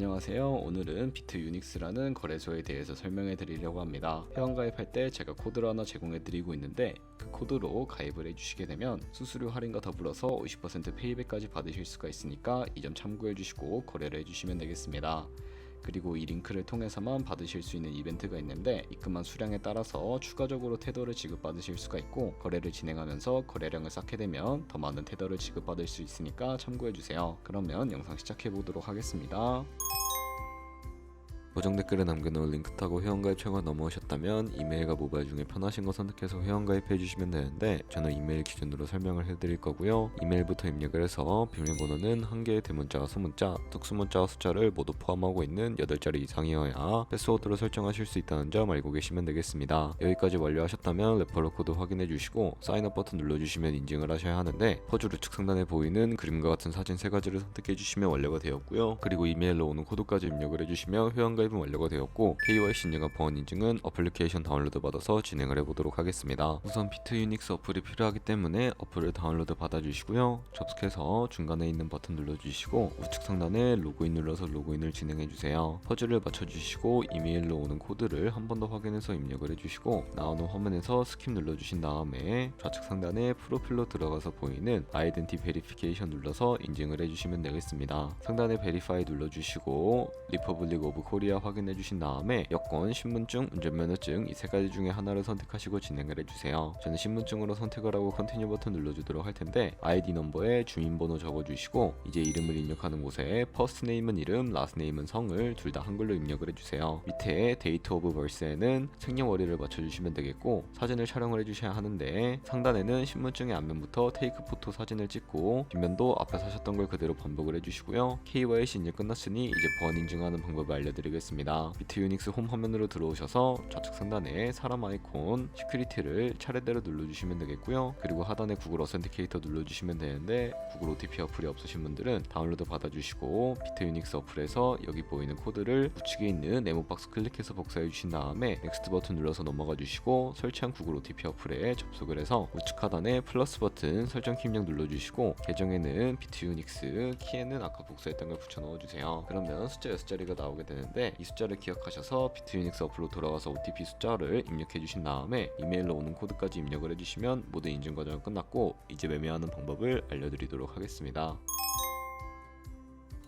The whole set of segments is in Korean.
안녕하세요. 오늘은 비트 유닉스라는 거래소에 대해서 설명해 드리려고 합니다. 회원가입할 때 제가 코드를 하나 제공해 드리고 있는데 그 코드로 가입을 해주시게 되면 수수료 할인과 더불어서 50% 페이백까지 받으실 수가 있으니까 이 점 참고해 주시고 거래를 해주시면 되겠습니다. 그리고 이 링크를 통해서만 받으실 수 있는 이벤트가 있는데 입금한 수량에 따라서 추가적으로 테더를 지급받으실 수가 있고, 거래를 진행하면서 거래량을 쌓게 되면 더 많은 테더를 지급받을 수 있으니까 참고해주세요. 그러면 영상 시작해보도록 하겠습니다. 고정 댓글에 남겨놓은 링크 타고 회원가입 처가 넘어오셨다면 이메일과 모바일 중에 편하신 거 선택해서 회원가입 해주시면 되는데, 저는 이메일 기준으로 설명을 해드릴 거고요. 이메일부터 입력을 해서 비밀번호는 1개의 대문자와 소문자, 특수문자와 숫자를 모두 포함하고 있는 8자리 이상이어야 패스워드로 설정하실 수 있다는 점 알고 계시면 되겠습니다. 여기까지 완료하셨다면 레퍼럴 코드 확인해 주시고 사인업 버튼 눌러주시면 인증을 하셔야 하는데, 퍼즐 우측 상단에 보이는 그림과 같은 사진 3가지를 선택해 주시면 완료가 되었고요. 그리고 이메일로 오는 코드까지 입력을 해주시면 회원가입 완료가 되었고, KYC 인증과 보안 인증은 어플리케이션 다운로드 받아서 진행을 해보도록 하겠습니다. 우선 비트 유닉스 어플이 필요하기 때문에 어플을 다운로드 받아주시고요. 접속해서 중간에 있는 버튼 눌러주시고 우측 상단에 로그인 눌러서 로그인을 진행해주세요. 퍼즐을 맞춰주시고 이메일로 오는 코드를 한 번 더 확인해서 입력을 해주시고, 나오는 화면에서 스킵 눌러주신 다음에 좌측 상단에 프로필로 들어가서 보이는 아이덴티 베리피케이션 눌러서 인증을 해주시면 되겠습니다. 상단에 베리파이 눌러주시고 리퍼블릭 오브 코리아 확인해 주신 다음에 여권, 신분증, 운전면허증 이 3가지 중에 하나를 선택하시고 진행을 해주세요. 저는 신분증으로 선택을 하고 컨티뉴 버튼 눌러주도록 할 텐데, 아이디 넘버에 주민번호 적어주시고 이제 이름을 입력하는 곳에 퍼스트 네임은 이름, 라스트 네임은 성을 둘 다 한글로 입력을 해주세요. 밑에 데이트 오브 버스에는 생년월일을 맞춰주시면 되겠고, 사진을 촬영을 해주셔야 하는데 상단에는 신분증의 앞면부터 테이크 포토 사진을 찍고 뒷면도 앞에 사셨던 걸 그대로 반복을 해주시고요. KYC 인증 끝났으니 이제 보안 인증하는 방법을 알려드리겠습니다. 비트 유닉스 홈 화면으로 들어오셔서 좌측 상단에 사람 아이콘 시큐리티를 차례대로 눌러주시면 되겠고요. 그리고 하단에 구글 어센티케이터 눌러주시면 되는데, 구글 OTP 어플이 없으신 분들은 다운로드 받아주시고 비트 유닉스 어플에서 여기 보이는 코드를 우측에 있는 네모 박스 클릭해서 복사해 주신 다음에 넥스트 버튼 눌러서 넘어가 주시고 설치한 구글 OTP 어플에 접속을 해서 우측 하단에 플러스 버튼 설정 키 입력 눌러주시고, 계정에는 비트 유닉스, 키에는 아까 복사했던 걸 붙여 넣어주세요. 그러면 숫자 6자리가 나오게 되는데, 이 숫자를 기억하셔서 비트 유닉스 어플로 돌아가서 OTP 숫자를 입력해 주신 다음에 이메일로 오는 코드까지 입력을 해주시면 모든 인증 과정은 끝났고, 이제 매매하는 방법을 알려드리도록 하겠습니다.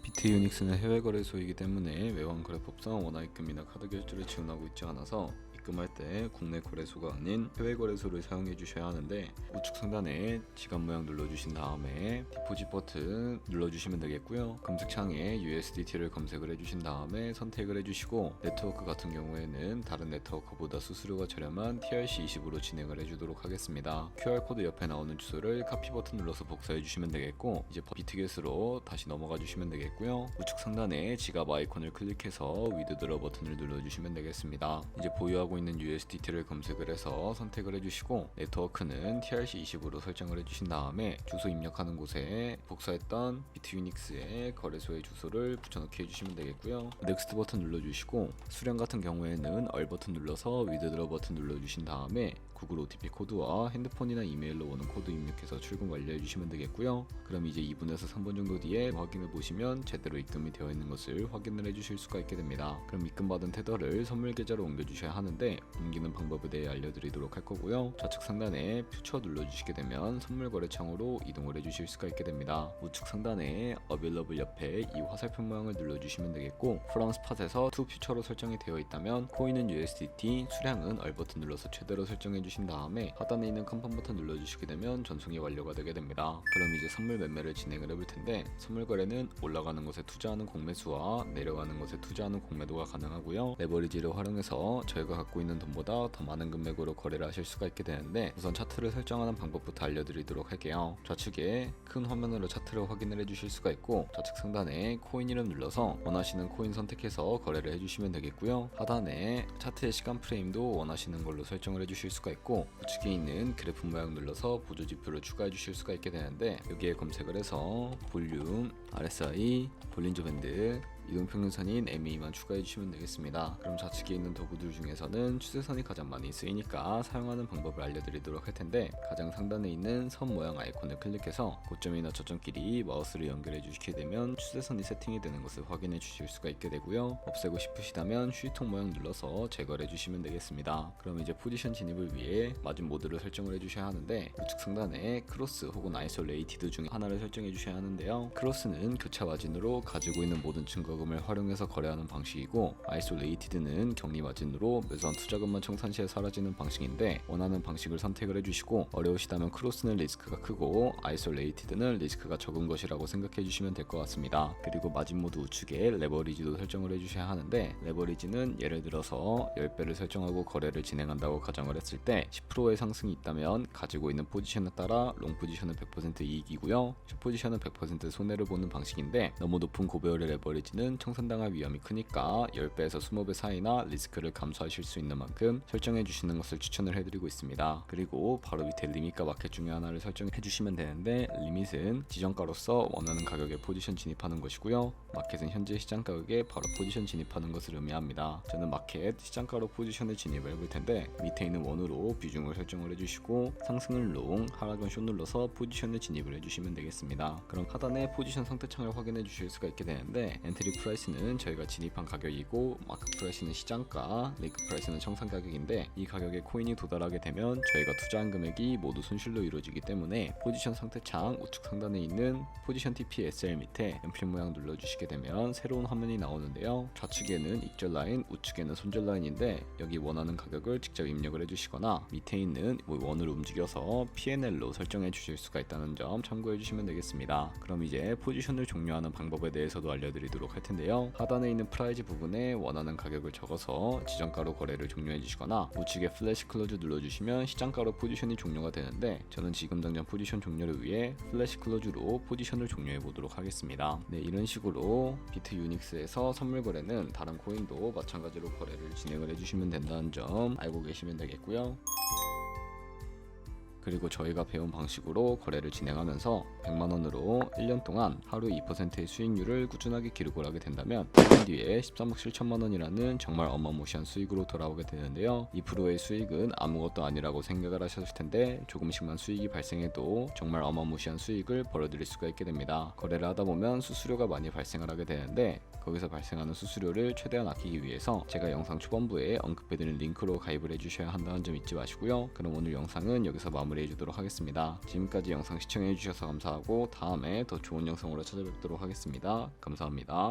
비트 유닉스는 해외 거래소이기 때문에 외환거래법상 원화 입금이나 카드 결제를 지원하고 있지 않아서 입금할 때 국내 거래소가 아닌 해외 거래소를 사용해 주셔야 하는데, 우측 상단에 지갑 모양 눌러주신 다음에 디포짓 버튼 눌러주시면 되겠고요. 검색창에 USDT를 검색을 해주신 다음에 선택을 해주시고, 네트워크 같은 경우에는 다른 네트워크보다 수수료가 저렴한 TRC20으로 진행을 해주도록 하겠습니다. QR코드 옆에 나오는 주소를 카피 버튼 눌러서 복사해 주시면 되겠고, 이제 비트겟으로 다시 넘어가 주시면 되겠고요. 우측 상단에 지갑 아이콘을 클릭해서 위드드러 버튼을 눌러주시면 되겠습니다. 이제 보유하고 있는 USDT를 검색을 해서 선택을 해주시고, 네트워크는 TRC20으로 설정을 해주신 다음에 주소 입력하는 곳에 복사했던 비트 유닉스의 거래소의 주소를 붙여넣기 해주시면 되겠고요. 넥스트 버튼 눌러주시고, 수량 같은 경우에는 얼 버튼 눌러서 위드드러 버튼 눌러주신 다음에 구글 OTP 코드와 핸드폰이나 이메일로 오는 코드 입력해서 출금 완료해 주시면 되겠고요. 그럼 이제 2분에서 3분 정도 뒤에 확인해 보시면 제대로 입금이 되어 있는 것을 확인을 해 주실 수가 있게 됩니다. 그럼 입금받은 테더를 선물 계좌로 옮겨 주셔야 하는데, 옮기는 방법에 대해 알려드리도록 할 거고요. 좌측 상단에 퓨처 눌러주시게 되면 선물 거래창으로 이동을 해주실 수가 있게 됩니다. 우측 상단에 어빌러블 옆에 이 화살표 모양을 눌러주시면 되겠고, 프롬 스팟에서 투 퓨처로 설정이 되어 있다면 코인은 USDT, 수량은 얼 버튼 눌러서 최대로 설정해 주신 다음에 하단에 있는 컨펌 버튼 눌러주시게 되면 전송이 완료가 되게 됩니다. 그럼 이제 선물 매매를 진행을 해볼 텐데, 선물 거래는 올라가는 곳에 투자하는 공매수와 내려가는 곳에 투자하는 공매도가 가능하고요. 레버리지를 활용해서 저희가 갖고 있는 돈보다 더 많은 금액으로 거래를 하실 수가 있게 되는데, 우선 차트를 설정하는 방법부터 알려드리도록 할게요. 좌측에 큰 화면으로 차트를 확인을 해주실 수가 있고, 좌측 상단에 코인 이름 눌러서 원하시는 코인 선택해서 거래를 해주시면 되겠고요. 하단에 차트의 시간 프레임도 원하시는 걸로 설정을 해주실 수가 있고, 우측에 있는 그래프 모양 눌러서 보조 지표를 추가해 주실 수가 있게 되는데, 여기에 검색을 해서 볼륨, RSI, 볼린저 밴드, 이동평균선인 MA만 추가해 주시면 되겠습니다. 그럼 좌측에 있는 도구들 중에서는 추세선이 가장 많이 쓰이니까 사용하는 방법을 알려드리도록 할 텐데, 가장 상단에 있는 선 모양 아이콘을 클릭해서 고점이나 저점끼리 마우스를 연결해 주시게 되면 추세선이 세팅이 되는 것을 확인해 주실 수가 있게 되고요. 없애고 싶으시다면 휴지통 모양 눌러서 제거를 해주시면 되겠습니다. 그럼 이제 포지션 진입을 위해 마진 모드를 설정을 해주셔야 하는데, 우측 상단에 크로스 혹은 아이솔레이티드 중에 하나를 설정해 주셔야 하는데요. 크로스는 교차 마진으로 가지고 있는 모든 증거금을 활용해서 거래하는 방식이고, 아이솔레이티드는 격리 마진으로 매수한 투자금만 청산 시에 사라지는 방식인데, 원하는 방식을 선택을 해주시고, 어려우시다면 크로스는 리스크가 크고 아이솔레이티드는 리스크가 적은 것이라고 생각해 주시면 될 것 같습니다. 그리고 마진 모드 우측에 레버리지도 설정을 해주셔야 하는데, 레버리지는 예를 들어서 10배를 설정하고 거래를 진행한다고 가정을 했을 때 10%의 상승이 있다면 가지고 있는 포지션에 따라 롱 포지션은 100% 이익이고요, 숏 포지션은 100% 손해를 보는 방식인데, 너무 높은 고배율의 레버리지는 청산당할 위험이 크니까 10배에서 20배 사이나 리스크를 감소하실 수 있는 만큼 설정해 주시는 것을 추천을 해드리고 있습니다. 그리고 바로 밑에 리밋과 마켓 중에 하나를 설정해 주시면 되는데, 리밋은 지정가로서 원하는 가격에 포지션 진입하는 것이고요, 마켓은 현재 시장 가격에 바로 포지션 진입하는 것을 의미합니다. 저는 마켓 시장가로 포지션을 진입을 해볼 텐데, 밑에 있는 원으로 비중을 설정을 해주시고 상승은 롱, 하락은 숏 눌러서 포지션을 진입을 해주시면 되겠습니다. 그럼 하단에 포지션 상태창을 확인해 주실 수가 있게 되는데, 엔트리 프라이스는 저희가 진입한 가격이고, 마크 프라이스는 시장가, 레이크 프라이스는 청산 가격인데, 이 가격에 코인이 도달하게 되면 저희가 투자한 금액이 모두 손실로 이루어지기 때문에 포지션 상태창 우측 상단에 있는 포지션 TPSL 밑에 연필 모양 눌러주시게 되면 새로운 화면이 나오는데요. 좌측에는 익절 라인, 우측에는 손절 라인인데, 여기 원하는 가격을 직접 입력을 해주시거나 밑에 있는 원을 움직여서 P&L로 설정해 주실 수가 있다는 점 참고해 주시면 되겠습니다. 그럼 이제 포지션을 종료하는 방법에 대해서도 알려드리도록 할 텐데요. 하단에 있는 프라이즈 부분에 원하는 가격을 적어서 지정가로 거래를 종료해 주시거나, 우측에 플래시 클로즈 눌러주시면 시장가로 포지션이 종료가 되는데, 저는 지금 당장 포지션 종료를 위해 플래시 클로즈로 포지션을 종료해 보도록 하겠습니다. 네, 이런 식으로 비트 유닉스에서 선물 거래는 다른 코인도 마찬가지로 거래를 진행을 해주시면 된다는 점 알고 계시면 되겠고요. 그리고 저희가 배운 방식으로 거래를 진행하면서 100만원으로 1년 동안 하루 2%의 수익률을 꾸준하게 기록을 하게 된다면 1년 뒤에 13억 7천만원이라는 정말 어마무시한 수익으로 돌아오게 되는데요. 2%의 수익은 아무것도 아니라고 생각을 하셨을 텐데, 조금씩만 수익이 발생해도 정말 어마무시한 수익을 벌어들일 수가 있게 됩니다. 거래를 하다 보면 수수료가 많이 발생을 하게 되는데, 거기서 발생하는 수수료를 최대한 아끼기 위해서 제가 영상 초반부에 언급해드린 링크로 가입을 해주셔야 한다는 점 잊지 마시고요. 그럼 오늘 영상은 여기서 마무리해 주도록 하겠습니다. 지금까지 영상 시청해 주셔서 감사하고, 다음에 더 좋은 영상으로 찾아뵙도록 하겠습니다. 감사합니다.